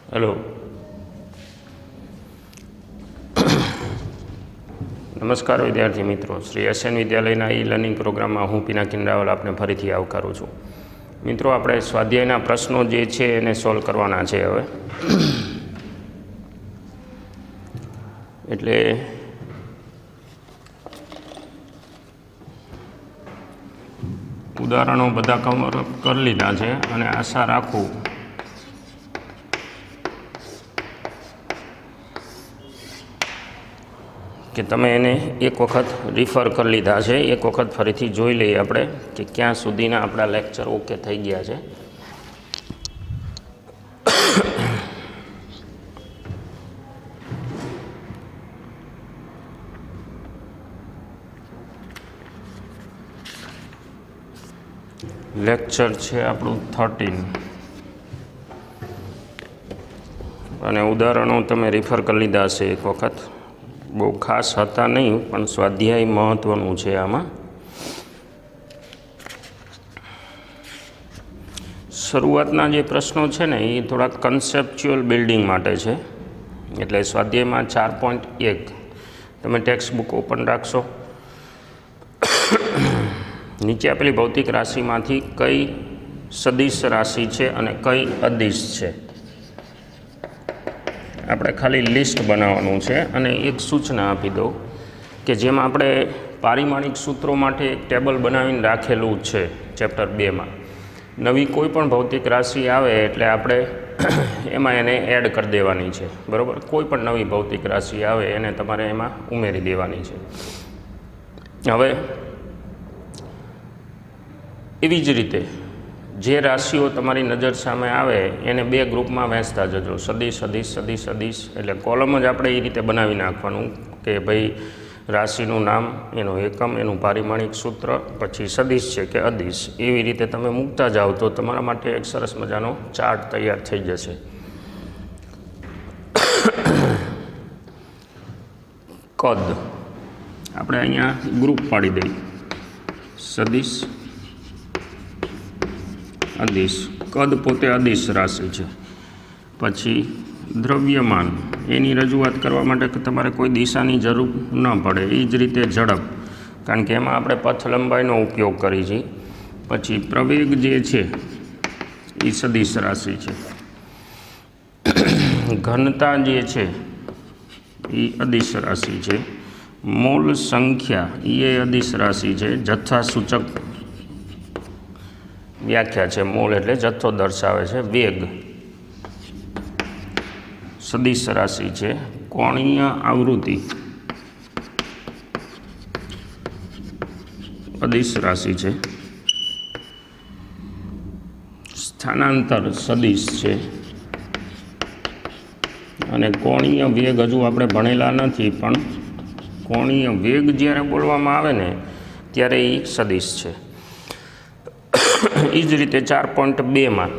Hello नमस्कार विद्यार्थी मित्रों, श्री एसएन विद्यालयના ई લર્નિંગ પ્રોગ્રામમાં હું પિનાકિન રાવલ આપને ફરીથી આવકારું છું। મિત્રો, આપણે સ્વાધ્યાયના પ્રશ્નો જે છે એને સોલ્વ કરવાના છે હવે। એટલે ઉદાહરણો બધા કવર કરી લીધા છે અને આશા રાખું કે તમે એને એક વખત રિફર કરી લીધા છે। એક વખત ફરીથી જોઈ લઈએ આપણે કે ક્યાં સુધીના આપણા લેક્ચર ઓકે થઈ ગયા છે। લેક્ચર છે આપણું 13 અને ઉદાહરણો તમે રિફર કરી લીધા છે એક વખત। બહુ ખાસ હતા નહીં, પણ સ્વાધ્યાય મહત્ત્વનું છે આમાં। શરૂઆતના જે પ્રશ્નો છે ને એ થોડા કન્સેપ્ચ્યુઅલ બિલ્ડિંગ માટે છે। એટલે સ્વાધ્યાયમાં 4.1 તમે ટેક્સ્ટ બુક ઓપન રાખશો। નીચે આપેલી ભૌતિક રાશિમાંથી કઈ સદિશ રાશિ છે અને કઈ અદિશ છે, આપણે ખાલી લિસ્ટ બનાવવાનું છે। અને એક સૂચના આપી દો કે જેમ આપણે પારિમાણિક સૂત્રો માટે એક ટેબલ બનાવીને રાખેલું છે ચેપ્ટર 2માં, નવી કોઈ પણ ભૌતિક રાશિ આવે એટલે આપણે એમાં એને એડ કરી દેવાની છે, બરાબર। કોઈ પણ નવી ભૌતિક રાશિ આવે એને તમારે એમાં ઉમેરી દેવાની છે। હવે એવી જ રીતે જે રાશિઓ તમારી નજર સામે આવે એને 2 ગ્રુપમાં વહેંચતા જજો, સદિશ અદિશ સદિશ અદિશ। એટલે કોલમ જ આપણે એ રીતે બનાવી નાખવાનું કે ભાઈ રાશિનું નામ, એનો એકમ, એનું પારિમાણિક સૂત્ર, પછી સદિશ છે કે અદિશ, એવી રીતે તમે મૂકતા જાઓ તો તમારા માટે એક સરસ મજાનો ચાર્ટ તૈયાર થઈ જશે। કદ આપણે અહીંયા ગ્રુપ પાડી દઈએ, સદિશ અદિશ। કદ પોતે અદિશ રાશિ છે। પછી દ્રવ્યમાન, એની રજૂઆત કરવા માટે તમારે કોઈ દિશાની જરૂર ન પડે। એ જ રીતે ઝડપ, કારણ કે એમાં આપણે પથ લંબાઈનો ઉપયોગ કરી છીએ। પછી પ્રવેગ જે છે એ સદિશ રાશિ છે। ઘનતા જે છે એ અદિશ રાશિ છે। મોલ સંખ્યા એ અદિશ રાશિ છે। જથ્થા સૂચક વ્યાખ્યા છે, મોલ એટલે જથ્થો દર્શાવે છે। વેગ સદિશ રાશિ છે। કોણીય આવૃત્તિ અદિશ રાશિ છે। સ્થાનાંતર સદિશ છે। અને કોણીય વેગ હજુ આપણે ભણેલા નથી, પણ કોણીય વેગ જ્યારે બોલવામાં આવે ને ત્યારે એ સદિશ છે। એ જ રીતે 4.2માં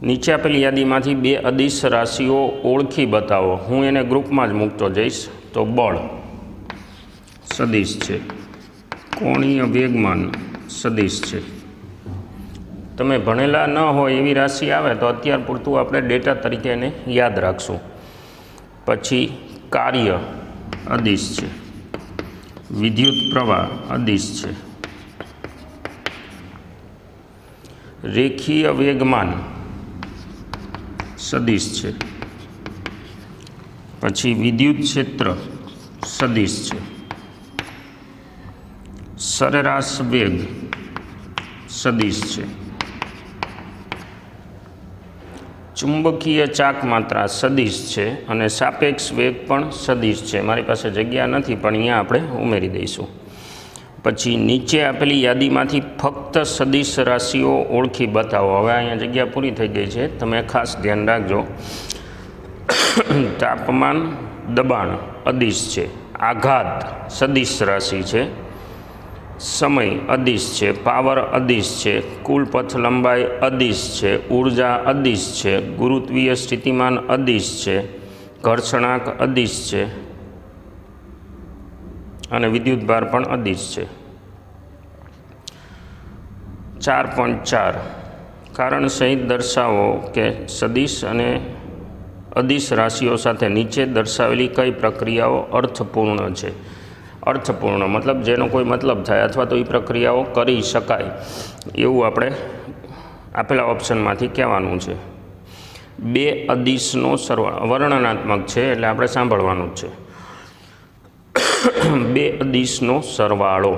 નીચે આપેલી યાદીમાંથી 2 અદિશ રાશિઓ ઓળખી બતાવો। હું એને ગ્રુપમાં જ મૂકતો જઈશ। તો બળ સદિશ છે, કોણીય વેગમાન સદિશ છે। તમે ભણેલા ન હોય એવી રાશિ આવે તો અત્યાર પૂરતું આપણે ડેટા તરીકે એને યાદ રાખશું। પછી કાર્ય અદિશ છે। વિદ્યુત પ્રવાહ અદિશ છે। રેખીય વેગમાન સદિશ છે। પછી વિદ્યુત ક્ષેત્ર સદિશ છે। સરેરાશ વેગ સદિશ છે। ચુંબકીય ચાક માત્રા સદિશ છે અને સાપેક્ષ વેગ પણ સદિશ છે। મારી પાસે જગ્યા નથી, પણ અહીંયા આપણે ઉમેરી દઈશું। પછી નીચે આપેલી યાદીમાંથી ફક્ત સદિશ રાશિઓ ઓળખી બતાવો। હવે અહીંયા જગ્યા પૂરી થઈ ગઈ છે, તમે ખાસ ધ્યાન રાખજો। તાપમાન દબાણ અદિશ છે। આઘાત સદિશ રાશિ છે। સમય અદિશ છે। પાવર અદિશ છે। કુલ પથ લંબાઈ અદિશ છે। ઉર્જા અદિશ છે। ગુરુત્વીય સ્થિતિમાન અદિશ છે। ઘર્ષણાંક અદિશ છે અને વિદ્યુત ભાર પણ અદિશ છે। 4.4 કારણ સહિત દર્શાવો કે સદિશ અને અદિશ રાશિઓ સાથે નીચે દર્શાવેલી કઈ પ્રક્રિયાઓ અર્થપૂર્ણ છે. અર્થપૂર્ણ મતલબ જેનો કોઈ મતલબ થાય અથવા તો એ પ્રક્રિયાઓ કરી શકાય એવું આપણે આપેલા ઓપ્શનમાંથી કહેવાનું છે. બે અદિશનો સરવાળો વર્ણનાત્મક છે એટલે આપણે સાંભળવાનું જ છે. બે અદિશનો સરવાળો.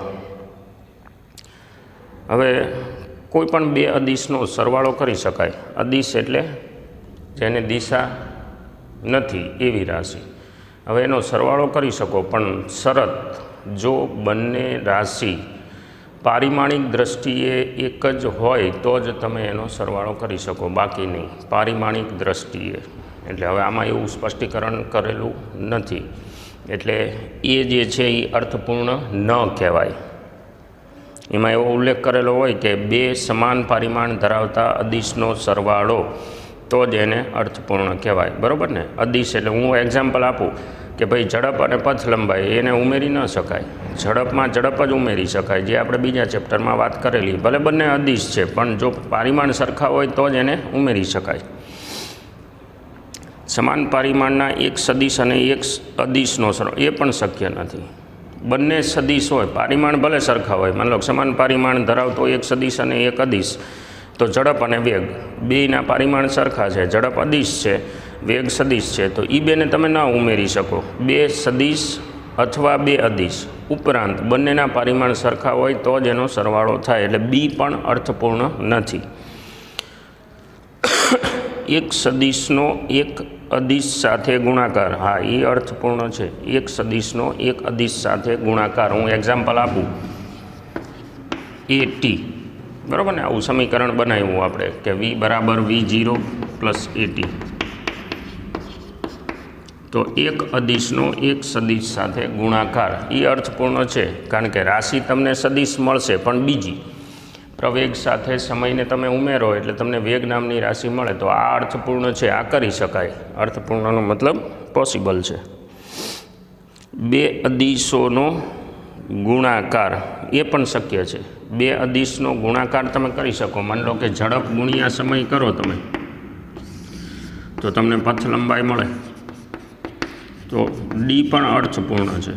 હવે કોઈ પણ બે અદિશનો સરવાળો કરી શકાય. અદિશ એટલે જેને દિશા નથી એવી રાશિ. હવે એનો સરવાળો કરી શકો, પણ શરત જો બંને રાશિ પારિમાણિક દ્રષ્ટિએ એક જ હોય તો જ તમે એનો સરવાળો કરી શકો, બાકી નહીં. પારિમાણિક દ્રષ્ટિએ એટલે હવે આમાં એવું સ્પષ્ટીકરણ કરેલું નથી, એટલે એ જે છે એ અર્થપૂર્ણ ન કહેવાય. એમાં એવો ઉલ્લેખ કરેલો હોય કે બે સમાન પરિમાણ ધરાવતા અદિશનો સરવાળો તો જ એને અર્થપૂર્ણ કહેવાય. બરાબર ને? અદિશ એટલે હું એક્ઝામ્પલ આપું કે ભાઈ ઝડપ અને પથ લંબાઈ એને ઉમેરી ન શકાય. ઝડપમાં ઝડપ જ ઉમેરી શકાય, જે આપણે બીજા ચેપ્ટરમાં વાત કરેલી. ભલે બંને અદિશ છે પણ જો પરિમાણ સરખા હોય તો જ એને ઉમેરી શકાય. સમાન પરિમાણના એક સદિશ અને એક અદિશનો સરવાળો એ પણ શક્ય નથી. બંને સદિશ હોય, પરિમાણ ભલે સરખા હોય, માની લો સમાન પરિમાણ ધરાવતો એક સદિશ અને એક અદિશ, તો ઝડપ અને વેગ બેયના પરિમાણ સરખા છે, ઝડપ અદિશ છે, વેગ સદિશ છે, તો એ બેને તમે ન ઉમેરી શકો. બે સદિશ અથવા બે અદિશ ઉપરાંત બંનેના પરિમાણ સરખા હોય તો જ એનો સરવાળો થાય, એટલે બી પણ અર્થપૂર્ણ નથી. એક સદિશનો એક અદિશ સાથે ગુણાકાર, હા એ અર્થપૂર્ણ છે. એક સદિશનો એક અદિશ સાથે ગુણાકાર. હું એક્ઝામ્પલ આપું, AT. બરાબર ને? આવું સમીકરણ બનાવ્યું આપણે કે V બરાબર V0 પ્લસ AT. તો એક અદિશનો એક સદિશ સાથે ગુણાકાર એ અર્થપૂર્ણ છે, કારણ કે રાશિ તમને સદિશ મળશે પણ બીજી પ્રવેગ સાથે સમયને તમે ઉમેરો એટલે તમને વેગ નામની રાશિ મળે, તો આ અર્થપૂર્ણ છે, આ કરી શકાય. અર્થપૂર્ણનો મતલબ પોસિબલ છે. બે અદિશોનો ગુણાકાર એ પણ શક્ય છે. બે અદિશનો ગુણાકાર તમે કરી શકો. માની લો કે ઝડપ ગુણ્યા સમય કરો તમે તો તમને પથ લંબાઈ મળે, તો ડી પણ અર્થપૂર્ણ છે.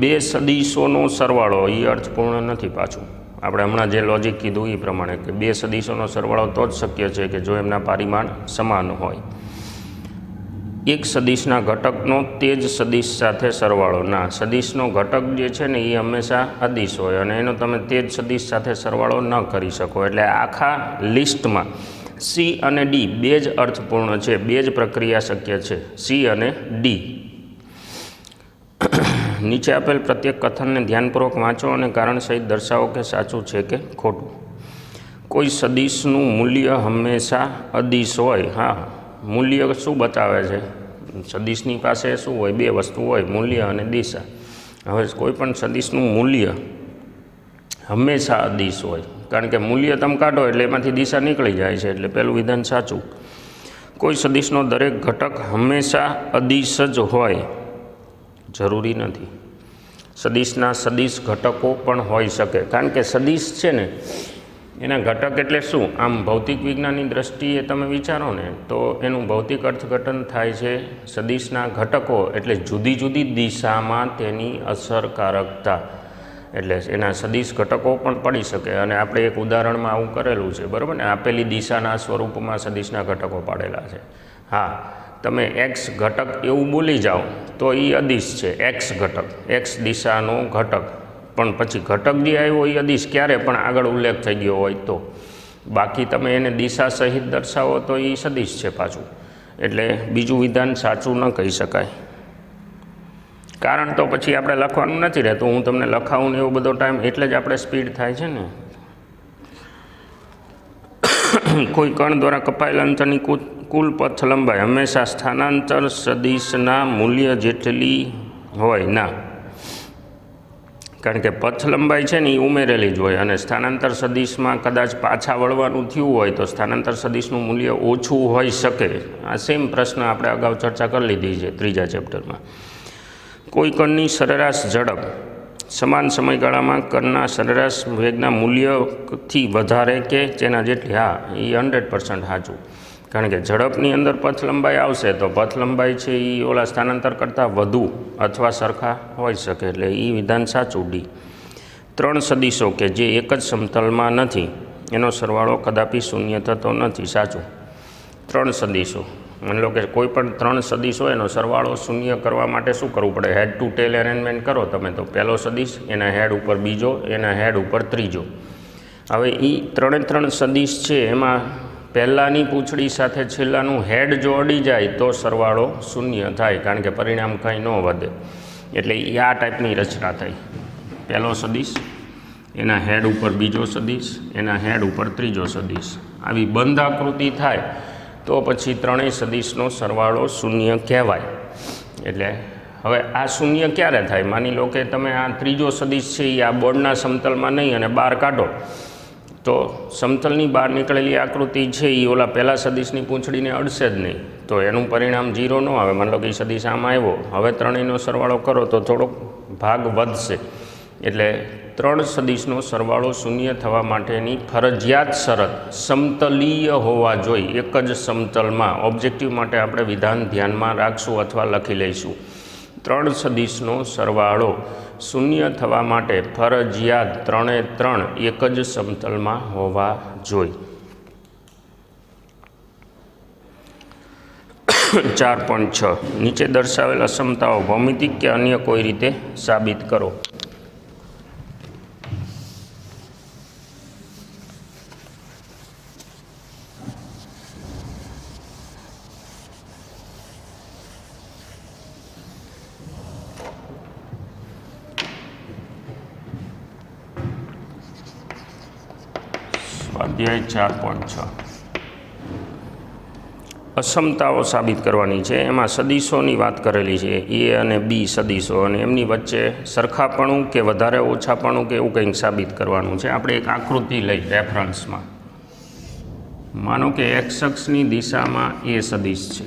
બે સદિશોનો સરવાળો એ અર્થપૂર્ણ નથી. પાછું આપણે હમણાં જે લોજિક કીધું એ પ્રમાણે કે બે સદિશોનો સરવાળો તો જ શક્ય છે કે જો એમના પરિમાણ સમાન હોય. એક સદિશના ઘટકનો તે જ સદિશ સાથે સરવાળો. ના, સદિશનો ઘટક જે છે ને એ હંમેશા અદિશ હોય અને એનો તમે તે જ સદિશ સાથે સરવાળો ન કરી શકો. એટલે આખા લિસ્ટમાં સી અને ડી બે જ અર્થપૂર્ણ છે, બે જ પ્રક્રિયા શક્ય છે, સી અને ડી. નીચે આપેલ પ્રત્યેક કથનને ધ્યાનપૂર્વક વાંચો અને કારણ સહિત દર્શાવો કે સાચું છે કે ખોટું. કોઈ સદિશનું મૂલ્ય હંમેશા અદિશ હોય. હા, મૂલ્ય શું બતાવે છે? સદિશની પાસે શું હોય? બે વસ્તુ હોય, મૂલ્ય અને દિશા. હવે કોઈ પણ સદિશનું મૂલ્ય હંમેશા અદિશ હોય, કારણ કે મૂલ્ય તમે કાઢો એટલે એમાંથી દિશા નીકળી જાય છે, એટલે પહેલું વિધાન સાચું. કોઈ સદિશનો દરેક ઘટક હંમેશા અદિશ જ હોય જરૂરી નથી. સદિશના સદિશ ઘટકો પણ હોઈ શકે, કારણ કે સદિશ છે ને એના ઘટક એટલે શું? આમ ભૌતિક વિજ્ઞાનની દ્રષ્ટિએ તમે વિચારો ને તો એનું ભૌતિક અર્થઘટન થાય છે સદિશના ઘટકો એટલે જુદી જુદી દિશામાં તેની અસરકારકતા. એટલે એના સદિશ ઘટકો પણ પડી શકે, અને આપણે એક ઉદાહરણમાં આવું કરેલું છે. બરાબર ને? આપેલી દિશાના સ્વરૂપમાં સદિશના ઘટકો પાડેલા છે. હા, તમે એક્સ ઘટક એવું બોલી જાઓ તો એ અદિશ છે. એક્સ ઘટક, એક્સ દિશાનો ઘટક, પણ પછી ઘટક જે આવ્યો એ અદિશ ક્યારે પણ આગળ ઉલ્લેખ થઈ ગયો હોય તો. બાકી તમે એને દિશા સહિત દર્શાવો તો એ સદિશ છે પાછું. એટલે બીજું વિધાન સાચું ન કહી શકાય. કારણ તો પછી આપણે લખવાનું નથી રહેતું. હું તમને લખાવું ને એવો બધો ટાઈમ એટલે જ આપણે સ્પીડ થાય છે ને. કોઈ કણ દ્વારા કપાયેલ અંતરની કુલ પથ લંબાઈ હંમેશા સ્થાનાંતર સદિશના મૂલ્ય જેટલી હોય. ના, કારણ કે પથ લંબાઈ છે ને એ ઉમેરેલી જ હોય, અને સ્થાનાંતર સદિશમાં કદાચ પાછા વળવાનું થયું હોય તો સ્થાનાંતર સદિશનું મૂલ્ય ઓછું હોઈ શકે. આ સેમ પ્રશ્ન આપણે અગાઉ ચર્ચા કરી લીધી છે ત્રીજા ચેપ્ટરમાં. કોઈ કણની સરેરાશ ઝડપ સમાન સમયગાળામાં કણના સરેરાશ વેગના મૂલ્યથી વધારે કે તેના જેટલી, હા એ 100% સાચું, કારણ કે ઝડપની અંદર પથ લંબાઈ આવશે તો પથ લંબાઈ છે એ ઓલા સ્થાનાંતર કરતાં વધુ અથવા સરખા હોઈ શકે, એટલે એ વિધાન સાચું ડી. 3 સદીશો કે જે એક જ સમતલમાં નથી એનો સરવાળો કદાપી શૂન્ય થતો નથી, સાચું. 3 સદીશો, માની લો કે કોઈ પણ 3 સદીશ હોય એનો સરવાળો શૂન્ય કરવા માટે શું કરવું પડે? હેડ ટુ ટેલ એરેન્જમેન્ટ કરો તમે તો પહેલો સદીશ, એના હેડ ઉપર બીજો, એના હેડ ઉપર ત્રીજો. હવે એ 3 સદીશ છે એમાં પહેલાંની પૂંછડી સાથે છેલ્લાનું હેડ જો અડી જાય તો સરવાળો શૂન્ય થાય, કારણ કે પરિણામ કંઈ ન વધે. એટલે એ આ ટાઈપની રચના થાય. પહેલો સદીશ, એના હેડ ઉપર બીજો સદીશ, એના હેડ ઉપર ત્રીજો સદીશ. આવી બંધ આકૃતિ થાય તો પછી 3 સદીશનો સરવાળો શૂન્ય કહેવાય. એટલે હવે આ શૂન્ય ક્યારે થાય? માની લો કે તમે આ ત્રીજો સદીશ છે એ આ બોર્ડના સમતલમાં નહીં અને બહાર કાઢો તો સમતલની બહાર નીકળેલી આકૃતિ છે એ ઓલા પહેલા સદીશની પૂંછડીને અડશે જ નહીં, તો એનું પરિણામ 0 ન આવે. માની લો કે એ સદીશ આમાં આવ્યો, હવે 3નો સરવાળો કરો તો થોડોક ભાગ વધશે. એટલે 3 સદીશનો સરવાળો શૂન્ય થવા માટેની ફરજિયાત શરત સમતલીય હોવા જોઈએ, એક જ સમતલમાં. ઓબ્જેક્ટિવ માટે આપણે વિધાન ધ્યાનમાં રાખશું અથવા લખી લઈશું. 3 સદીશનો સરવાળો શૂન્ય થવા માટે ફરજિયાત 3 એક જ સમતલમાં હોવા જોઈએ. 4.6 નીચે દર્શાવેલ અસમતાઓ ભૌમિતિક કે અન્ય કોઈ રીતે સાબિત કરો. સ્વાધ્યાય 4.6 અસમતાઓ સાબિત કરવાની છે. એમાં સદીશોની વાત કરેલી છે, એ અને બી સદીશો, અને એમની વચ્ચે સરખાપણું કે વધારે ઓછાપણું કે એવું કંઈક સાબિત કરવાનું છે. આપણે એક આકૃતિ લઈ રેફરન્સમાં. માનો કે એક્સ અક્ષની દિશામાં એ સદીશ છે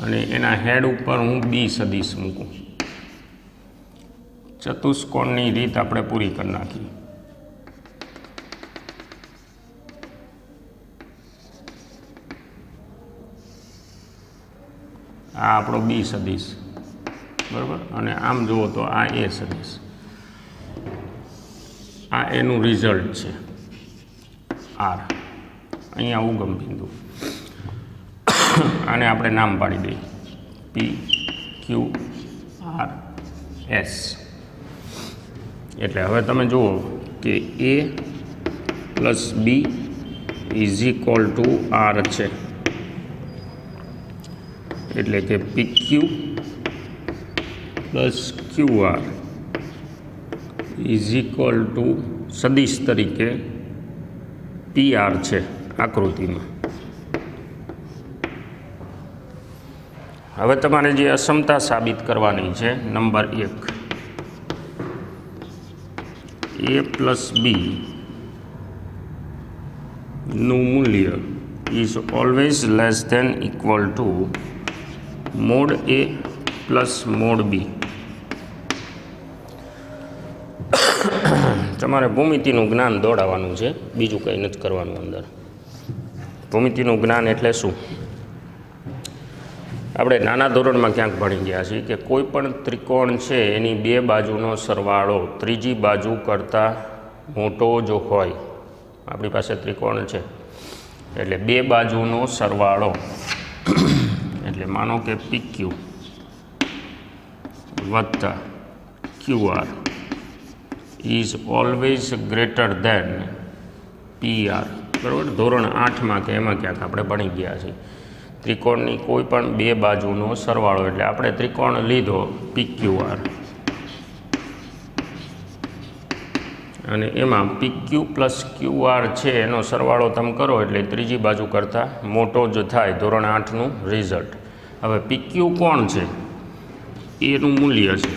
અને એના હેડ ઉપર હું બી સદીશ મૂકું. ચતુષ્કોણની રીત આપણે પૂરી કરી નાખી. આ આપણો બી સદીશ, બરાબર, અને આમ જુઓ તો આ એ સદીશ. આ એનું રિઝલ્ટ છે આર, અહીંયા ઉગમ બિંદુ. આને આપણે નામ પાડી દઈએ પી ક્યુ આર એસ. એટલે હવે તમે જુઓ કે A plus B is equal to R છે. એટલે કે P Q plus Q R is equal to સદીશ તરીકે પી આર છે આકૃતિમાં. હવે તમારે જે અસમતા સાબિત કરવાની છે, નંબર 1, એ પ્લસ બી નું મૂલ્ય is always less than equal to mod A plus mod B. તમારે ભૂમિતિનું જ્ઞાન દોડાવવાનું છે, બીજું કંઈ નથી કરવાનું અંદર. ભૂમિતિનું જ્ઞાન એટલે શું? આપણે નાના ધોરણમાં ક્યાંક ભણી ગયા છીએ કે કોઈ પણ ત્રિકોણ છે એની 2 બાજુનો સરવાળો ત્રીજી બાજુ કરતાં મોટો જો હોય, આપણી પાસે ત્રિકોણ છે એટલે 2 બાજુનો સરવાળો, એટલે માનો કે પી ક્યુ વત્તા Q R is always greater than P R. બરાબર, ધોરણ 8માં કે એમાં ક્યાંક આપણે ભણી ગયા છીએ. ત્રિકોણની કોઈ પણ 2 બાજુનો સરવાળો, એટલે આપણે ત્રિકોણ લીધો પી ક્યુ આર અને એમાં પી ક્યુ પ્લસ ક્યુ આર છે એનો સરવાળો તમે કરો એટલે ત્રીજી બાજુ કરતાં મોટો જ થાય, ધોરણ 8નું રિઝલ્ટ. હવે પી ક્યુ કોણ છે? એનું મૂલ્ય છે.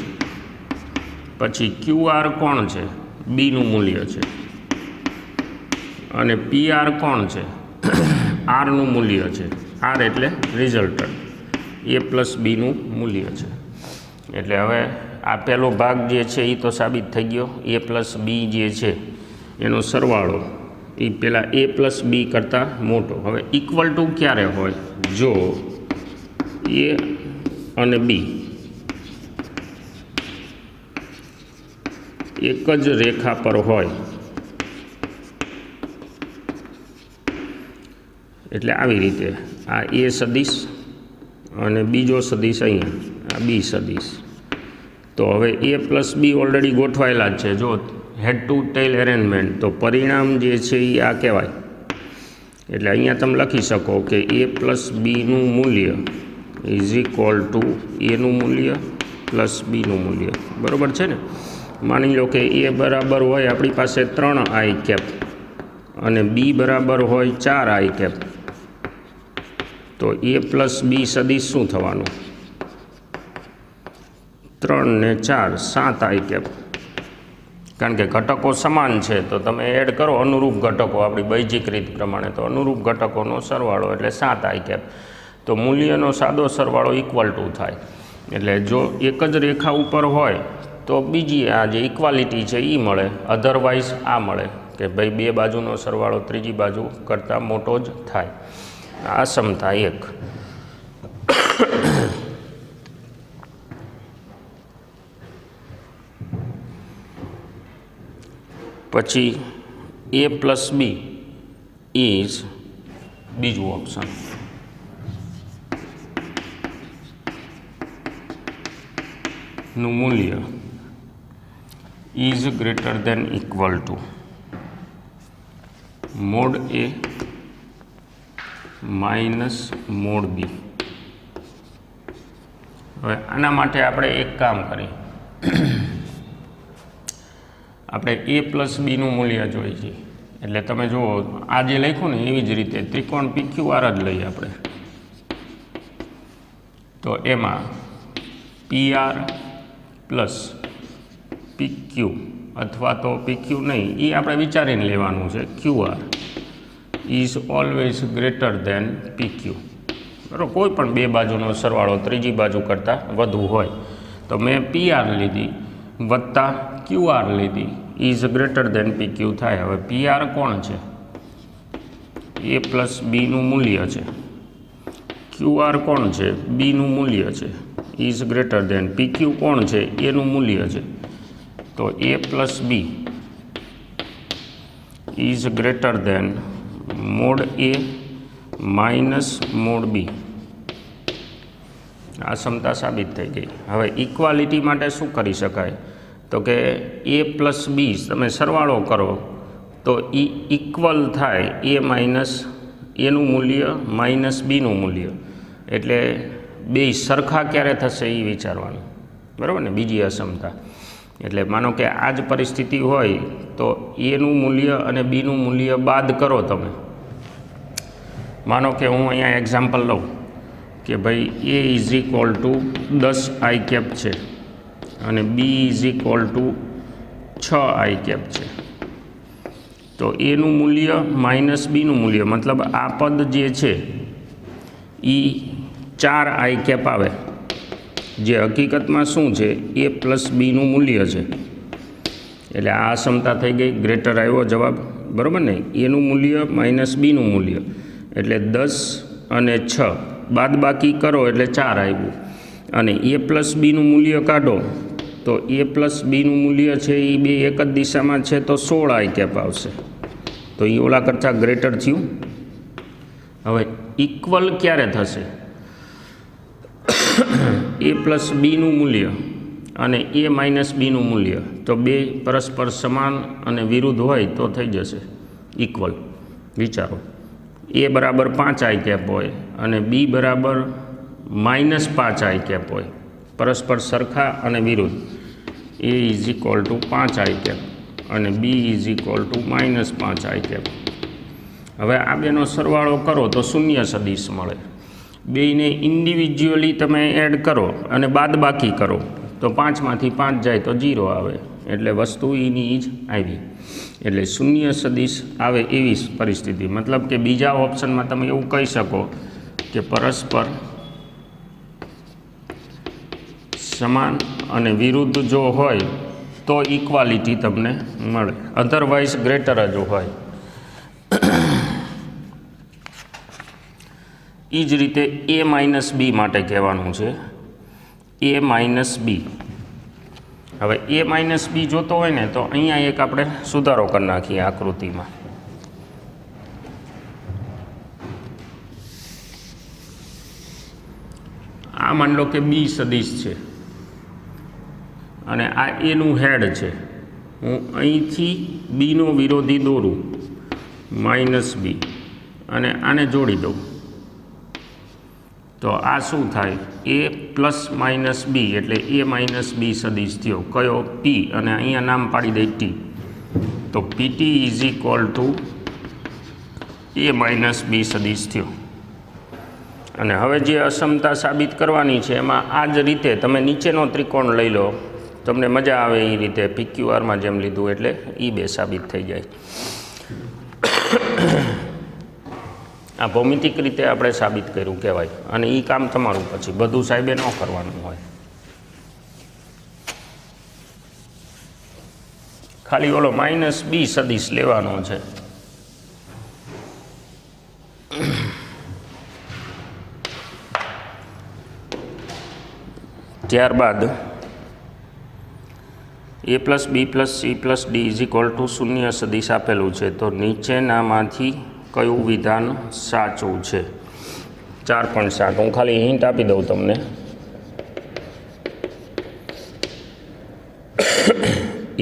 પછી ક્યુ આર કોણ છે? બીનું મૂલ્ય છે. અને પી આર કોણ છે? આરનું મૂલ્ય છે. આર એટલે રિઝલ્ટન્ટ, એ પ્લસ બીનું મૂલ્ય છે. એટલે હવે આ પહેલો ભાગ જે છે એ તો સાબિત થઈ ગયો, a પ્લસ બી જે છે એનો સરવાળો એ પહેલાં a પ્લસ બી કરતાં મોટો. હવે ઇક્વલ ટુ ક્યારે હોય? જો a અને b એક જ રેખા પર હોય. એટલે આવી રીતે આ a સદિશ અને બીજો સદિશ અહીંયા આ b સદિશ. તો હવે a પ્લસ બી ઓલરેડી ગોઠવાયેલા જ છે. જો હેડ ટુ ટેલ એરેન્જમેન્ટ, તો પરિણામ જે છે એ આ કહેવાય. એટલે અહીંયા તમે લખી શકો કે a પ્લસ બીનું મૂલ્ય ઇઝ ઇક્વલ ટુ એનું મૂલ્ય પ્લસ બીનું મૂલ્ય. બરાબર છે ને? માની લો કે a બરાબર હોય આપણી પાસે 3 i કેપ અને b બરાબર હોય 4 i કેપ. તો a પ્લસ બી સદિશ શું થવાનું? 3 ને 4 7 i કેપ. કારણ કે ઘટકો સમાન છે તો તમે એડ કરો અનુરૂપ ઘટકો આપણી બૈજિક રીત પ્રમાણે, તો અનુરૂપ ઘટકોનો સરવાળો એટલે 7 i કેપ. તો મૂલ્યનો સાદો સરવાળો ઇક્વલ ટુ થાય. એટલે જો એક જ રેખા ઉપર હોય તો બીજી આ જે ઇક્વાલિટી છે એ મળે, અધરવાઇઝ આ મળે કે ભાઈ બે બાજુનો સરવાળો ત્રીજી બાજુ કરતાં મોટો જ થાય. આ સમતા 1. પછી a પ્લસ બી ઇઝ બીજું ઓપ્શન. નું મૂલ્ય is greater than equal to mod a minus mod B. હવે આના માટે આપણે એક કામ કરીએ, આપણે a પ્લસ બીનું મૂલ્ય જોઈએ છીએ. એટલે તમે જુઓ આ જે લખ્યું ને એવી જ રીતે ત્રિકોણ PQR જ લઈએ આપણે. તો એમાં PR પ્લસ PQ અથવા તો PQ નહીં, એ આપણે વિચારીને લેવાનું છે. QR is always greater than PQ. બરાબર? કોઈ પણ બે બાજુનો સરવાળો ત્રીજી બાજુ કરતાં વધુ હોય તો મેં PR લીધી વત્તા QR લીધી, ઇઝ ગ્રેટર દેન PQ થાય. હવે PR કોણ છે? a પ્લસ બીનું મૂલ્ય છે. QR કોણ છે? બીનું મૂલ્ય છે, ઇઝ ગ્રેટર દેન. PQ કોણ છે? એનું મૂલ્ય છે. તો a plus B is greater than mod a minus mod B. આ સમતા સાબિત થઈ ગઈ. હવે ઇક્વાલિટી માટે શું કરી શકાય? તો કે a પ્લસ બી તમે સરવાળો કરો તો એ ઇક્વલ થાય a માઇનસ એનું મૂલ્ય માઇનસ બીનું મૂલ્ય. એટલે બે સરખા ક્યારે થશે એ વિચારવાનું. બરાબર ને? બીજી અસમતા. એટલે માનો કે આ જ પરિસ્થિતિ હોય તો એનું મૂલ્ય અને બીનું મૂલ્ય બાદ કરો તમે. માનો કે હું અહીંયા એક્ઝામ્પલ લઉં કે ભાઈ a is equal to 10 i cap છે અને B is equal to 6 i cap છે. તો એનું મૂલ્ય માઇનસ બીનું મૂલ્ય, મતલબ આ પદ જે છે એ 4 i કેપ આવે, જે હકીકતમાં શું છે? a પ્લસ બીનું મૂલ્ય છે. એટલે આ સમતા થઈ ગઈ, ગ્રેટર આવ્યો જવાબ. બરાબર ને? એનું મૂલ્ય માઇનસ બીનું મૂલ્ય એટલે 10 અને 6 બાદ બાકી કરો એટલે 4 આવ્યું. અને a પ્લસ બીનું મૂલ્ય કાઢો તો a પ્લસ બીનું મૂલ્ય છે એ બે એક જ દિશામાં છે તો 16 i કેપ આવશે. તો એ ઓલા કરતાં ગ્રેટર થયું. હવે ઇક્વલ ક્યારે થશે? a પ્લસ બીનું મૂલ્ય અને a માઇનસ બીનું મૂલ્ય તો બે પરસ્પર સમાન અને વિરુદ્ધ હોય તો થઈ જશે ઇક્વલ. વિચારો, a બરાબર 5 i કેપ હોય અને b બરાબર માઇનસ 5 i કેપ હોય, પરસ્પર સરખા અને વિરુદ્ધ. a is equal to 5 i cap અને b is equal to minus 5 i cap. હવે આ બેનો સરવાળો કરો તો શૂન્ય સદિશ મળે. બેયને ઇન્ડિવિજ્યુઅલી તમે એડ કરો અને બાદ બાકી કરો તો 5માંથી 5 જાય તો 0 આવે. એટલે વસ્તુ એની જ આવી. એટલે શૂન્ય સદિશ આવે એવી પરિસ્થિતિ. મતલબ કે બીજા ઓપ્શનમાં તમે એવું કહી શકો કે પરસ્પર સમાન અને વિરુદ્ધ જો હોય તો ઇક્વાલિટી તમને મળે, અધરવાઇઝ ગ્રેટર જ હોય. એ જ રીતે a માઇનસ બી માટે કહેવાનું છે. a માઇનસ બી, હવે a માઇનસ બી જોતો હોય ને તો અહીંયા એક આપણે સુધારો કરી નાખીએ આકૃતિમાં. આ માન લો કે બી સદિશ છે અને આ એનું હેડ છે. હું અહીંથી બીનો વિરોધી દોરું માઇનસ બી અને આને જોડી દઉં તો આ શું થાય? એ પ્લસ માઇનસ બી એટલે એ માઇનસ બી સદિશ થયો. કયો? પી. અને અહીંયા નામ પાડી દઈ ટી. તો PT is equal to A minus B સદિશ થયો. અને હવે જે અસમતા સાબિત કરવાની છે એમાં આ જ રીતે તમે નીચેનો ત્રિકોણ લઈ લો, તમને મજા આવે એ રીતે PQRમાં જેમ લીધું એટલે એ બે સાબિત થઈ જાય. આ ભૌમિતિક રીતે આપણે સાબિત કર્યું કહેવાય. અને એ કામ તમારું પછી બધું સાહેબે ન કરવાનું હોય, ખાલી ઓલો માઇનસ બી સદિશ લેવાનો છે. ત્યારબાદ a plus B plus C plus D is equal to શૂન્ય સદિશ આપેલું છે. તો નીચેનામાંથી કયું વિધાન સાચું છે? 4.7. હું ખાલી હિન્ટ આપી દઉં તમને.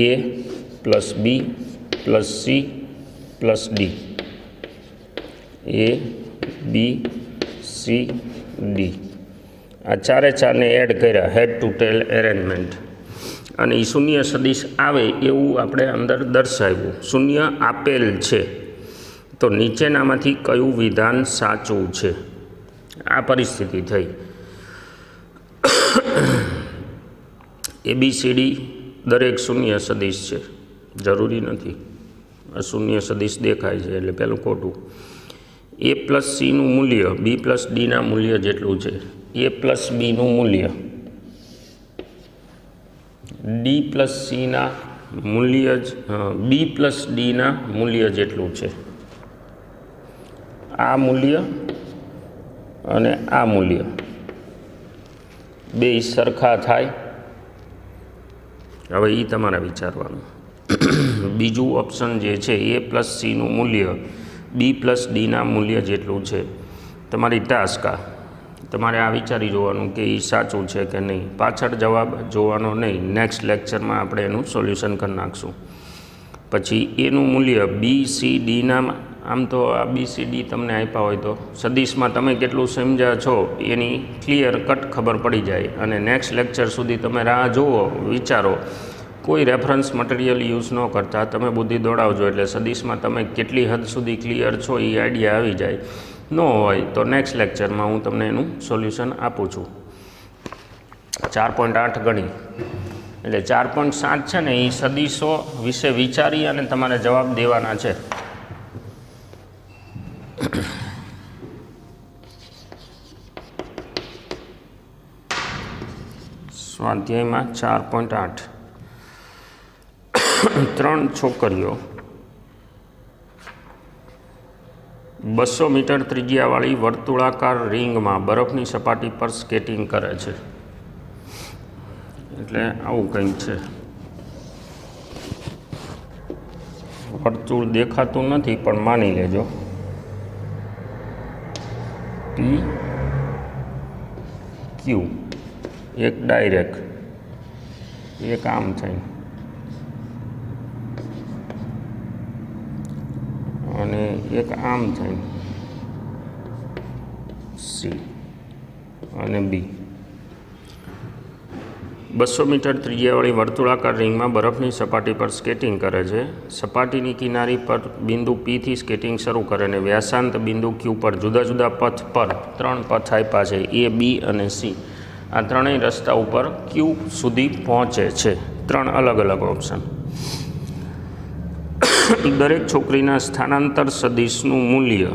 a plus B plus C plus D, a B C D, આ ચારે ચારને એડ કર્યા, હેડ ટુ ટેલ એરેન્જમેન્ટ, અને એ શૂન્ય સદિશ આવે એવું આપણે અંદર દર્શાવ્યું. શૂન્ય આપેલ છે તો નીચેનામાંથી કયું વિધાન સાચું છે? આ પરિસ્થિતિ થઈ. ABCD દરેક શૂન્ય સદિશ છે, જરૂરી નથી. આ શૂન્ય સદિશ દેખાય છે એટલે પહેલું ખોટું. a પ્લસ સીનું મૂલ્ય બી પ્લસ ડીના મૂલ્ય જેટલું છે. a પ્લસ બીનું મૂલ્ય ડી પ્લસ સીના મૂલ્ય જ બી પ્લસ ડીના મૂલ્ય જેટલું છે. આ મૂલ્ય અને આ મૂલ્ય બે સરખા થાય. હવે એ તમારે વિચારવાનું. બીજું ઓપ્શન જે છે a પ્લસ સીનું મૂલ્ય બી પ્લસ ડીના મૂલ્ય જેટલું છે. તમારી ટાસ્ક આ તમારે આ વિચારી જોવાનું કે એ સાચું છે કે નહીં. પાછળ જવાબ જોવાનો નહીં, નેક્સ્ટ લેક્ચરમાં આપણે એનું સોલ્યુશન કરી નાખશું. પછી એનું મૂલ્ય બી સી ડીના, આમ તો આ બી સી ડી તમને આપ્યા હોય તો સદિશમાં તમે કેટલું સમજ્યા છો એની ક્લિયર કટ ખબર પડી જાય. અને નેક્સ્ટ લેક્ચર સુધી તમે રાહ જુઓ, વિચારો, કોઈ રેફરન્સ મટીરિયલ યુઝ ન કરતા તમે બુદ્ધિ દોડાવજો એટલે સદિશમાં તમે કેટલી હદ સુધી ક્લિયર છો એ આઈડિયા આવી જાય. ન હોય તો નેક્સ્ટ લેક્ચરમાં હું તમને એનું સોલ્યુશન આપું છું. 4.8 ગણી એટલે 4.7 છે ને એ સદિશો વિશે વિચારી અને તમારે જવાબ દેવાના છે. સ્વાધ્યાયમાં 4.8 3 છોકરીઓ 200 મીટર ત્રિજ્યાવાળી વર્તુળાકાર રિંગમાં બરફની સપાટી પર સ્કેટિંગ કરે છે. એટલે આવું કંઈક છે. વર્તુળ દેખાતું નથી પણ માની લેજો. પી ક્યુ, એક ડાયરેક્ટ, એક આમ થઈને અને એક આમ થઈને સી અને બી. 200 મીટર ત્રિજ્યાવાળી વર્તુળાકાર રિંગમાં બરફની સપાટી પર સ્કેટિંગ કરે છે. સપાટીની કિનારી પર બિંદુ પીથી સ્કેટિંગ શરૂ કરે અને વ્યાસાંત બિંદુ ક્યુ પર જુદા જુદા પથ પર 3 પથ આપ્યા છે, એ, બી અને સી. આ ત્રણેય રસ્તા ઉપર ક્યુ સુધી પહોંચે છે. 3 અલગ અલગ ઓપ્શન. દરેક છોકરીના સ્થાનાંતર સદિશનું મૂલ્ય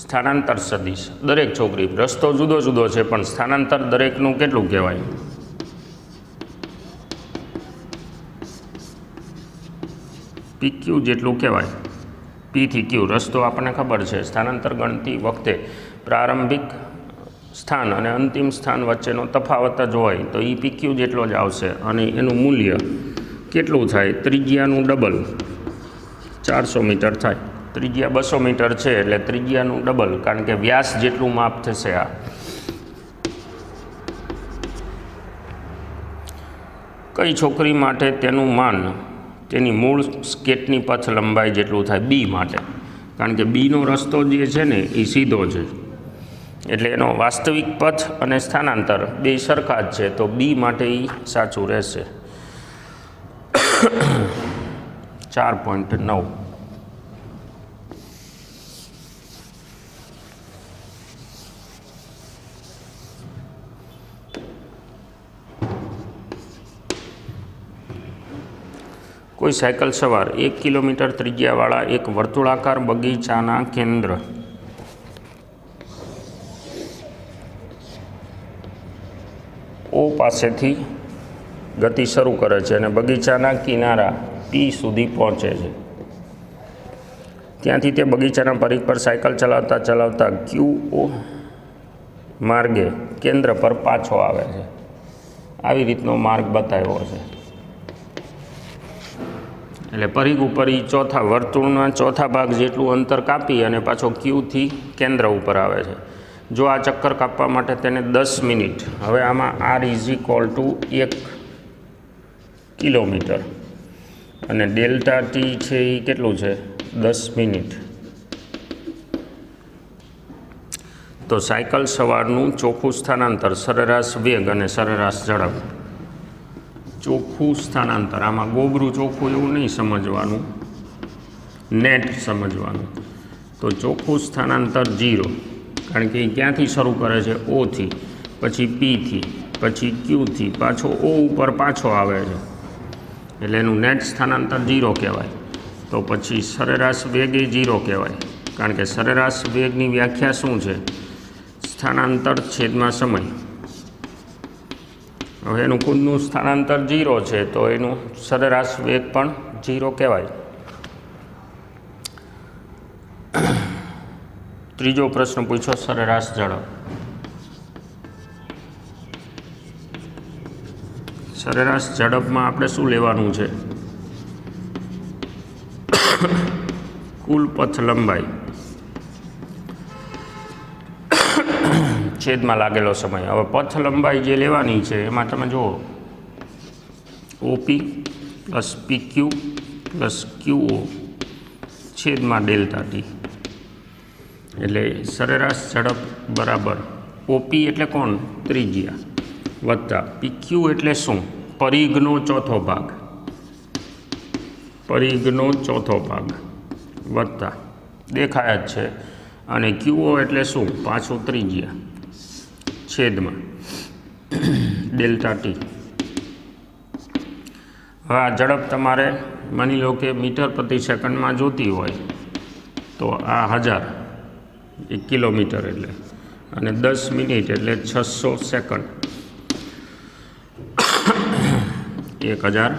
સ્થાનાંતર સદિશ દરેક છોકરી, રસ્તો જુદો જુદો છે પણ સ્થાનાંતર દરેકનું કેટલું કહેવાય? PQ જેટલું કહેવાય. P થી Q રસ્તો આપણને ખબર છે. સ્થાનાંતર ગણતી વખતે પ્રારંભિક સ્થાન અને અંતિમ સ્થાન વચ્ચેનો તફાવત જ હોય તો એ PQ જેટલો જ આવશે અને એનું મૂલ્ય કેટલું થાય? ત્રિજ્યાનું ડબલ, 400 મીટર થાય. ત્રિજ્યા 200 મીટર છે એટલે ત્રિજ્યાનું ડબલ, કારણ કે વ્યાસ જેટલું માપ થશે આ. કઈ છોકરી માટે તેનું માન તેની મૂળ સ્કેટની પથ લંબાઈ જેટલું થાય? B માટે, કારણ કે Bનો રસ્તો જે છે ને એ સીધો છે એટલે એનો વાસ્તવિક પથ અને સ્થાનાંતર બે સરખા જ છે તો B માટે એ સાચું રહેશે. 4.9. કોઈ સાયકલ સવાર 1 કિલોમીટર ત્રિજ્યાવાળા એક વર્તુળાકાર બગીચાના કેન્દ્ર O પાસેથી ગતિ શરૂ કરે છે અને બગીચાના કિનારા P સુધી પહોંચે છે. ત્યાંથી તે બગીચાના પરિઘ પર સાયકલ ચલાવતા ચલાવતા QO માર્ગે કેન્દ્ર પર પાછો આવે છે. આવી રીતનો માર્ગ બતાવ્યો છે. એટલે પરિઘ ઉપર એ વર્તુળના ચોથા ભાગ જેટલું અંતર કાપી અને પાછો Qથી કેન્દ્ર ઉપર આવે છે. જો આ ચક્કર કાપવા માટે તેને 10 મિનિટ, હવે આમાં R = 1 કિલોમીટર અને ડેલ્ટા T છે એ કેટલું છે? 10 મિનિટ. તો સાયકલ સવારનું ચોખ્ખું સ્થાનાંતર, સરેરાશ વેગ અને સરેરાશ ઝડપ. ચોખ્ખું સ્થાનાંતર, આમાં ગોબરું ચોખ્ખું એવું નહીં સમજવાનું, નેટ સમજવાનું. તો ચોખ્ખું સ્થાનાંતર 0, કારણ કે એ ક્યાંથી શરૂ કરે છે? Oથી, પછી Pથી, પછી Qથી, પાછો O ઉપર પાછો આવે છે એટલે એનું નેટ સ્થાનાંતર 0 કહેવાય. તો પછી સરેરાશ વેગ એ 0 કહેવાય, કારણ કે સરેરાશ વેગની વ્યાખ્યા શું છે? સ્થાનાંતર છેદમાં સમય. હવે એનું ખુદનું સ્થાનાંતર 0 છે તો એનું સરેરાશ વેગ પણ 0 કહેવાય. ત્રીજો પ્રશ્ન પૂછો, સરેરાશ ઝડપ. સરેરાશ ઝડપમાં આપણે શું લેવાનું છે? કુલ પથ લંબાઈ છેદમાં લાગેલો સમય. હવે પથ લંબાઈ જે લેવાની છે એમાં તમે જુઓ, OP + PQ + QO છેદમાં ડેલ્ટા T. એટલે સરેરાશ ઝડપ બરાબર OP એટલે કોણ? ત્રિજ્યા, વત્તા PQ એટલે શું? પરિઘનો ચોથો ભાગ, પરિઘનો ચોથો ભાગ વત્તા દેખાય જ છે, અને QO એટલે શું? પાછું ત્રિજ્યા છેદમાં ડેલ્ટા T. હવે આ ઝડપ તમારે માની લો કે મીટર પ્રતિ સેકન્ડમાં જોતી હોય તો આ 1000 1 કિલોમીટર એટલે, અને 10 મિનિટ એટલે 600 સેકન્ડ. 1000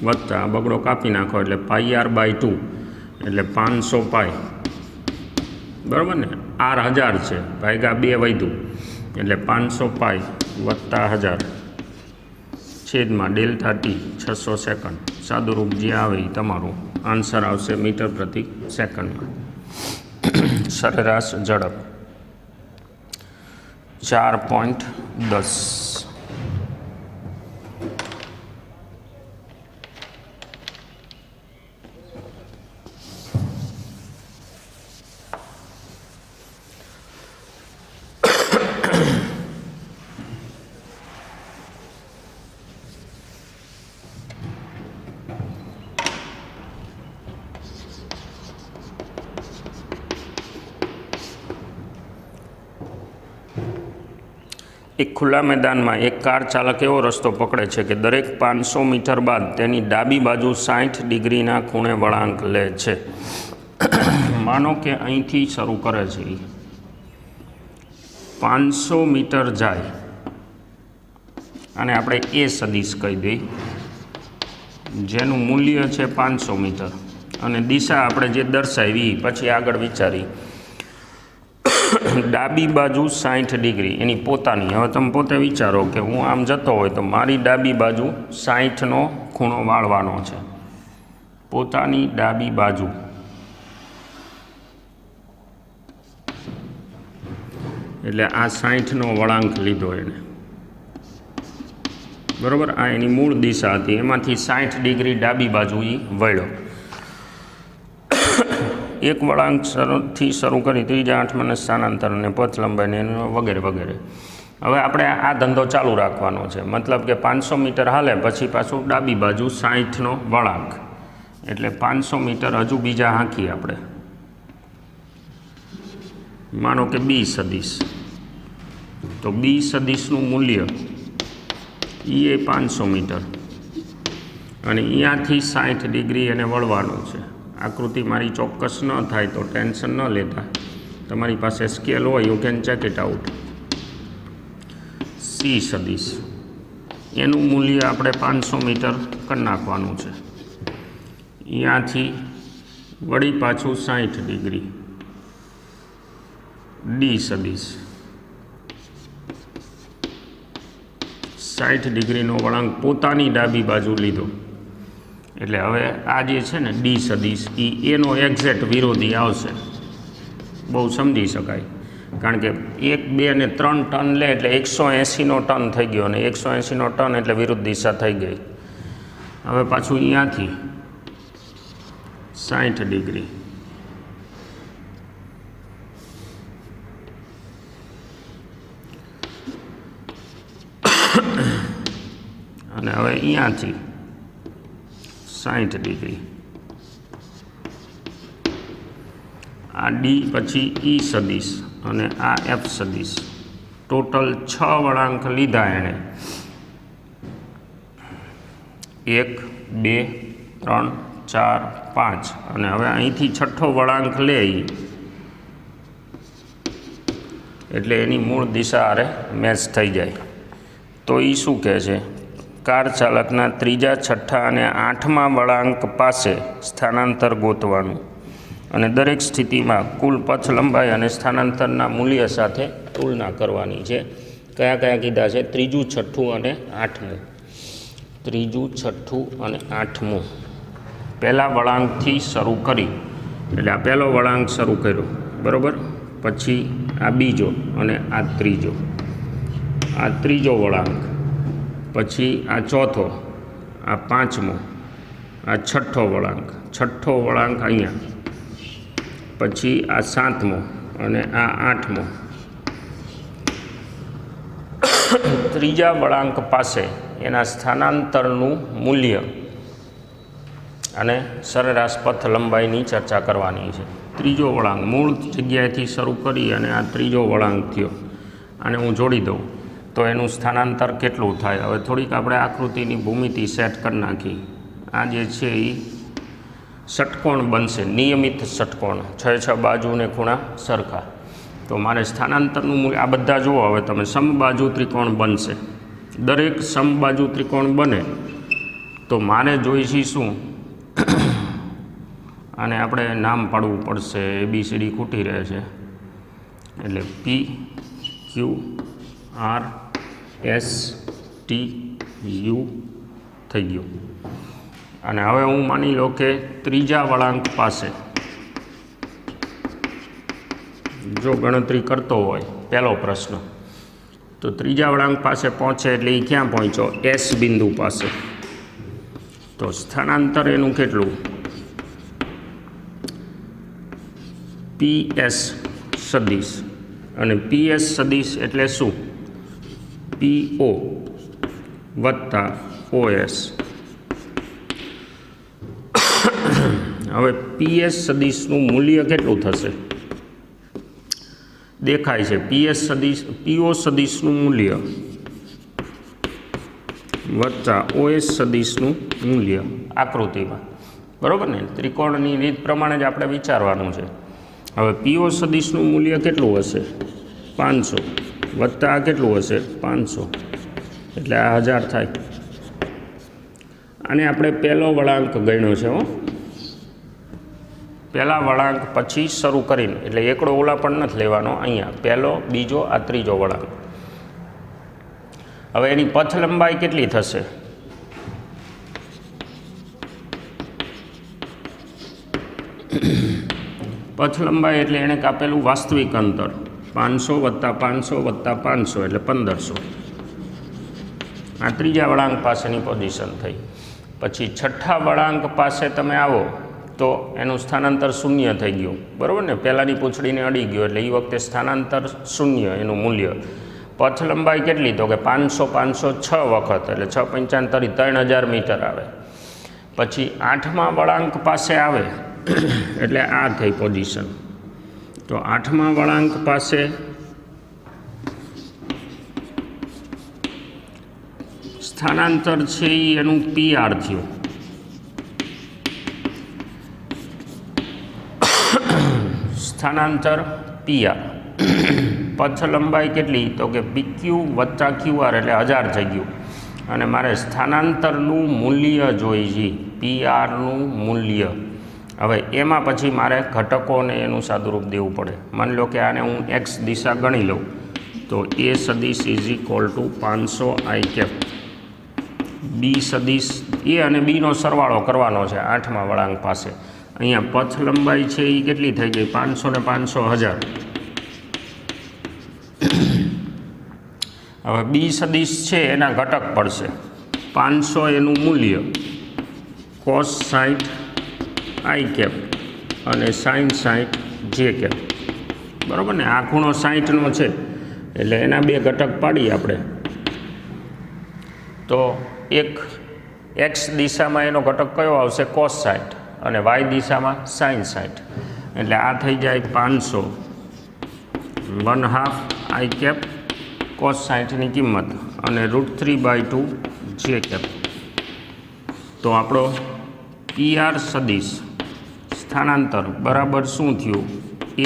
વત્તા બગડો કાપી નાખો એટલે πr/2 એટલે 500 પાઈ, બરાબર ને? R 1000 છે, ભાગ્યા 2 વધ્યું એટલે 500 પાઈ વત્તા 1000 છેદમાં ડેલ્ટા T 600 સેકન્ડ. સાદુરૂપ જે આવે એ તમારું આન્સર આવશે મીટર પ્રતિ સેકન્ડમાં. સરેરાશ ઝડપ 4.10. એક ખુલ્લા મેદાનમાં એક કાર ચાલક એવો રસ્તો પકડે છે કે દરેક 500 મીટર બાદ તેની ડાબી બાજુ 60 ડિગ્રીના ખૂણે વળાંક લે છે. માનો કે અહીંથી શરૂ કરે છે એ 500 મીટર જાય અને આપણે એ સદિશ કહી દઈએ, જેનું મૂલ્ય છે 500 મીટર અને દિશા આપણે જે દર્શાવી પછી આગળ વિચારી. ડાબી બાજુ 60 ડિગ્રી એની પોતાની. હવે તમે પોતે વિચારો કે હું આમ જતો હોય તો મારી ડાબી બાજુ 60નો ખૂણો વાળવાનો છે, પોતાની ડાબી બાજુ. એટલે આ 60નો વળાંક લીધો એને, બરાબર. આ એની મૂળ દિશા હતી, એમાંથી 60 ડિગ્રી ડાબી બાજુ એ વળ્યો. એક વળાંકથી શરૂ કરી ત્રીજા આઠમાને સ્થાનાંતર અને પથ લંબાઈને વગેરે વગેરે. હવે આપણે આ ધંધો ચાલુ રાખવાનો છે, મતલબ કે 500 મીટર હાલે પછી પાછું ડાબી બાજુ 60નો વળાંક, એટલે 500 મીટર હજુ બીજા હાંકીએ આપણે. માનો કે બી સદિશ, તો બી સદિશનું મૂલ્ય એ 500 મીટર અને અહીંયાથી 60 ડિગ્રી એને વળવાનું છે. આકૃતિ મારી ચોક્કસ ન થાય તો ટેન્શન ન લેતા, તમારી પાસે સ્કેલ હોય you can check it out. C સદિશ એનું મૂલ્ય આપણે 500 મીટર કરી નાખવાનું છે, અહીંયાથી વળી પાછું 60 ડિગ્રી. ડી સદિશ 60 ડિગ્રીનો વળાંક પોતાની ડાબી બાજુ લીધો, એટલે હવે આ જે છે ને ડી સદિશ એનો એક્ઝેક્ટ વિરોધી આવશે. બહુ સમજી શકાય, કારણ કે 1, 2 અને 3 ટન લે એટલે 180નો ટન થઈ ગયો, અને 180નો ટન એટલે વિરુદ્ધ દિશા થઈ ગઈ. હવે પાછું અહીંયાથી 60 ડિગ્રી. અને હવે અહીંયાથી 60 ડિગ્રી. આ ડી પછી ઈ સદિશ અને આ એફ સદિશ, ટોટલ 6 વળાંક લીધા એણે. 1, 2, 3, 4, 5 અને હવે અહીંથી છઠ્ઠો વળાંક લે એટલે એની મૂળ દિશા આરે મેચ થઈ જાય. તો એ શું કહે છે, કાર ચાલકના ત્રીજા, છઠ્ઠા અને 8મા વળાંક પાસે સ્થાનાંતર ગોતવાનું અને દરેક સ્થિતિમાં કુલ પથ લંબાઈ અને સ્થાનાંતરના મૂલ્ય સાથે તુલના કરવાની છે. કયા કયા કીધા છે? ત્રીજું, છઠ્ઠું અને 8મું. ત્રીજું, છઠ્ઠું અને 8મું. પહેલા વળાંકથી શરૂ કરી, એટલે આ પહેલો વળાંક શરૂ કર્યો, બરાબર. પછી આ બીજો અને આ ત્રીજો, આ ત્રીજો વળાંક, પછી આ ચોથો, આ 5મો, આ છઠ્ઠો વળાંક, છઠ્ઠો વળાંક અહીંયા, પછી આ 7મો અને આ 8મો. ત્રીજા વળાંક પાસે એના સ્થાનાંતરનું મૂલ્ય અને સરેરાશ પથ લંબાઈની ચર્ચા કરવાની છે. ત્રીજો વળાંક મૂળ જગ્યાએથી શરૂ કરી અને આ ત્રીજો વળાંક થયો, આને હું જોડી દઉં તો એનું સ્થાનાંતર કેટલું થાય. હવે થોડીક આપણે આકૃતિની ભૂમિતિ સેટ કરી નાખી. આ જે છે એ ષટકોણ બનશે, નિયમિત ષટકોણ, 6 બાજુને ખૂણા સરખા. તો મારે સ્થાનાંતરનું મૂલ્ય, આ બધા જુઓ હવે તમે, સમબાજુ ત્રિકોણ બનશે. દરેક સમબાજુ ત્રિકોણ બને તો મારે જોઈશે શું, આને આપણે નામ પાડવું પડશે, ABCD ખૂટી રહે છે, એટલે P, Q, R, S, T, U થઈ ગયું. અને હવે હું માની લો કે ત્રીજા વળાંક પાસે જો ગણતરી કરતો હોય, પહેલો પ્રશ્ન, તો ત્રીજા વળાંક પાસે પહોંચે એટલે એ ક્યાં પહોંચ્યો? S બિંદુ પાસે. તો સ્થાનાંતર એનું કેટલું? PS સદિશ. અને PS સદિશ એટલે શું? PO વત્તા OS. હવે PS સદિશનું મૂલ્ય કેટલું થશે? દેખાય છે PO સદિશનું મૂલ્ય વત્તા OS સદિશનું મૂલ્ય આકૃતિમાં, બરાબર ને? ત્રિકોણની રીત પ્રમાણે જ આપણે વિચારવાનું છે. હવે પીઓ સદીશનું મૂલ્ય કેટલું હશે? 500 વત્તા આ કેટલું હશે? 500, એટલે આ 1000 થાય. આને આપણે પહેલો વળાંક ગણ્યો છે. પહેલા વળાંક પછી શરૂ કરીને, એટલે એકડો ઓલા પણ નથી લેવાનો. અહીંયા પહેલો, બીજો, આ ત્રીજો વળાંક. હવે એની પથ લંબાઈ કેટલી થશે? પથ લંબાઈ એટલે એણે કાપેલું વાસ્તવિક અંતર 500 વત્તા 500 વત્તા 500 એટલે 1500. આ ત્રીજા વળાંક પાસેની પોઝિશન થઈ. પછી છઠ્ઠા વળાંક પાસે તમે આવો તો એનું સ્થાનાંતર શૂન્ય થઈ ગયું, બરાબર ને? પહેલાંની પૂંછડીને અડી ગયો એટલે એ વખતે સ્થાનાંતર શૂન્ય એનું મૂલ્ય. પથ લંબાઈ કેટલી? તો કે 500 506 વખત, એટલે 6 5 3000 મીટર આવે. પછી આઠમા વળાંક પાસે આવે એટલે આ થઈ પોઝિશન. તો આઠમા વળાંક પાસે સ્થાનાંતર છે એ એનું PR થયું. સ્થાનાંતર PR. પથ લંબાઈ કેટલી? તો કે PQ વત્તા QR એટલે 1000 થઈ ગયું. અને મારે સ્થાનાંતરનું મૂલ્ય જોઈએ, PRનું મૂલ્ય. હવે એમાં પછી મારે ઘટકોને એનું સાદુરૂપ દેવું પડે. માની લો કે આને હું x દિશા ગણી લઉં તો A સદીશ is equal to 500 I cap. B સદીશ A અને Bનો સરવાળો કરવાનો છે આઠમા વળાંક પાસે. અહીંયા પથ લંબાઈ છે એ કેટલી થઈ ગઈ? 500 ને 500 1000. હવે B સદીશ છે એના ઘટક પડશે 500 એનું મૂલ્ય, cos 60 I કેપ અને sin 60 J કેપ, બરાબર ને? આ ખૂણો 60નો છે એટલે એના બે ઘટક પાડીએ આપણે. તો એક x દિશામાં એનો ઘટક કયો આવશે? cos 60 અને y દિશામાં sin 60. એટલે આ થઈ જાય 500 1/2 I કેપ cos 60ની કિંમત અને √3/2 J કેપ. તો આપણો PR સદીશ સ્થાનાંતર બરાબર શું થયું?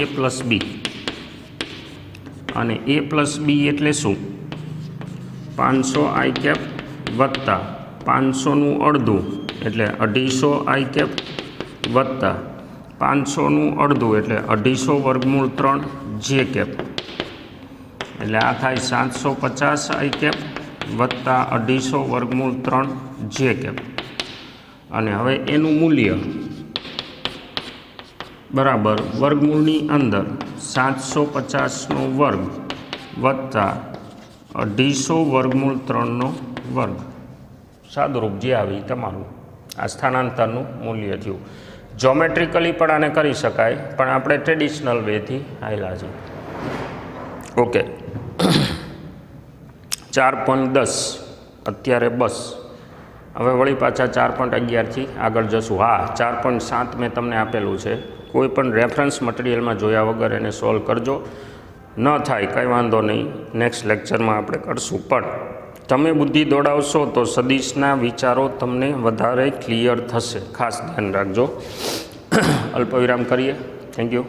A plus B. અને A પ્લસ B એટલે શું? 500 I કેપ વત્તા 500નું અડધું એટલે 250 I કેપ વત્તા 500નું અડધું એટલે 250 વર્ગમૂળ 3 J કેપ. એટલે આ થાય 750 I કેપ વત્તા 250 વર્ગમૂળ 3 J કેપ. અને હવે એનું મૂલ્ય બરાબર વર્ગમૂળની અંદર 750નો વર્ગ વત્તા 250 વર્ગમૂળ 3નો વર્ગ. સાદુરૂપ જે આવી તમારું આ સ્થાનાંતરનું મૂલ્ય થયું. જોમેટ્રિકલી પણ આને કરી શકાય, પણ આપણે ટ્રેડિશનલ વેથી હાલ્યા છે. ઓકે, 4.10 અત્યારે બસ. હવે વળી પાછા 4.11થી આગળ જશું. હા, 4.7 મેં તમને આપેલું છે. કોઈ પણ રેફરન્સ મટીરિયલમાં જોયા વગર એને સોલ્વ કરજો. ન થાય કંઈ વાંધો નહીં, નેક્સ્ટ લેક્ચરમાં આપણે કરશું. પણ તમે બુદ્ધિ દોડાવશો તો સદીશના વિચારો તમને વધારે ક્લિયર થશે. ખાસ ધ્યાન રાખજો. અલ્પવિરામ કરીએ. Thank you.